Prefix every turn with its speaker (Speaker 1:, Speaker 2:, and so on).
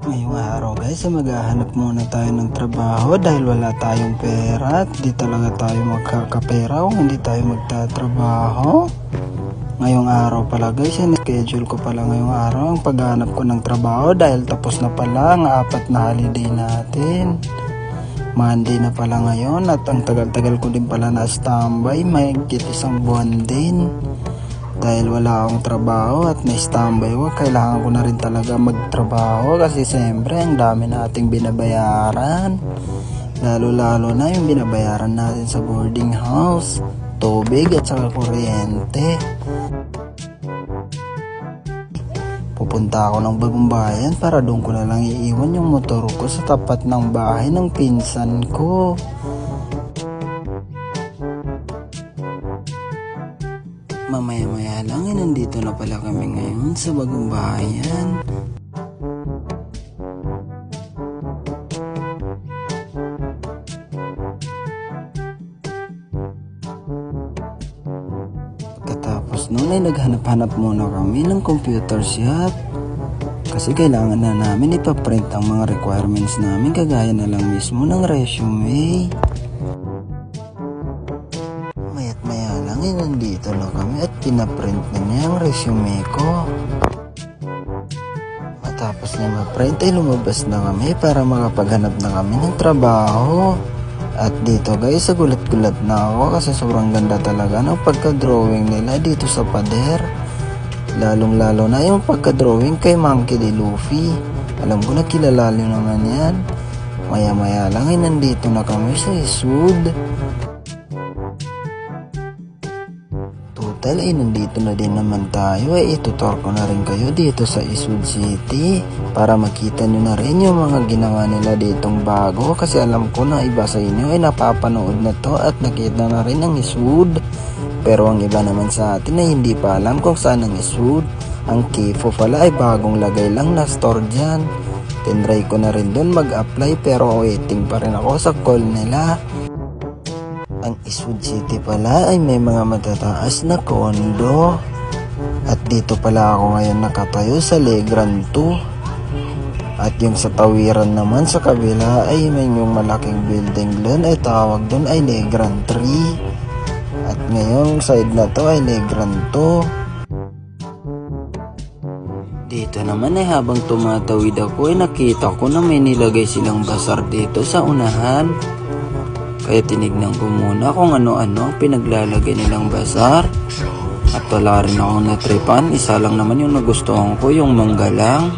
Speaker 1: Ngayong araw guys, maghahanap muna tayo ng trabaho dahil wala tayong pera at di talaga tayo magkakapera kung hindi tayo magtatrabaho. Ngayong araw pala guys, schedule ko pala ngayong araw ang paghahanap ko ng trabaho dahil tapos na pala ang 4 na holiday natin. Monday na pala ngayon at ang tagal-tagal ko din pala na standby, mahigit 1 buwan din. Dahil wala akong trabaho at na-standby ko, kailangan ko na rin talaga magtrabaho kasi siyempre ang dami nating binabayaran. Lalo-lalo na yung binabayaran natin sa boarding house, tubig at saka kuryente. Pupunta ako ng Bagong Bayan para doon ko na lang iiwan yung motor ko sa tapat ng bahay ng pinsan ko. Mamaya-maya lang nandito na pala kami ngayon sa Bagong Bayan. Pagkatapos noon ay naghanap-hanap muna kami ng computer shop. Kasi kailangan na namin ipaprint ang mga requirements namin kagaya na lang mismo ng resume. Mayat-maya lang nandito na kami at pinaprint na niya ang resume ko. Matapos niya ma-print ay lumabas na kami para makapaghanap na kami ng trabaho. At dito guys, gulat-gulat na ako kasi sobrang ganda talaga ng pagka-drawing nila dito sa pader. Lalong-lalo na yung pagka-drawing kay Monkey D. Luffy. Alam ko na kilala nyo naman yan. Maya-maya lang nandito na kami sa Isud. Total nandito na din naman tayo. Itutor ko na rin kayo dito sa Isud City para makita nyo na rin yung mga ginawa nila ditong bago kasi alam ko na iba sa inyo ay napapanood na to at nakita na rin ang Isud. Pero ang iba naman sa atin ay hindi pa alam kung saan ang Isud. Ang Kifo pala ay bagong lagay lang na store dyan. Tinry ko na rin doon mag-apply pero waiting pa rin ako sa call nila. Ang Isud City pala ay may mga matataas na kondo. At dito pala ako ngayon nakatayo sa Legrand 2. At yung sa tawiran naman sa kabila ay may yung malaking building doon ay tawag doon ay Legrand 3. At ngayong side na to ay Legrand 2. Dito naman ay habang tumatawid ako ay nakita ko na may nilagay silang basar dito sa unahan. Kaya tinignan ko muna kung ano-ano ang pinaglalagay nilang basar. At wala rin akong natripan. Isa lang naman yung nagustuhan ko, yung mangga lang.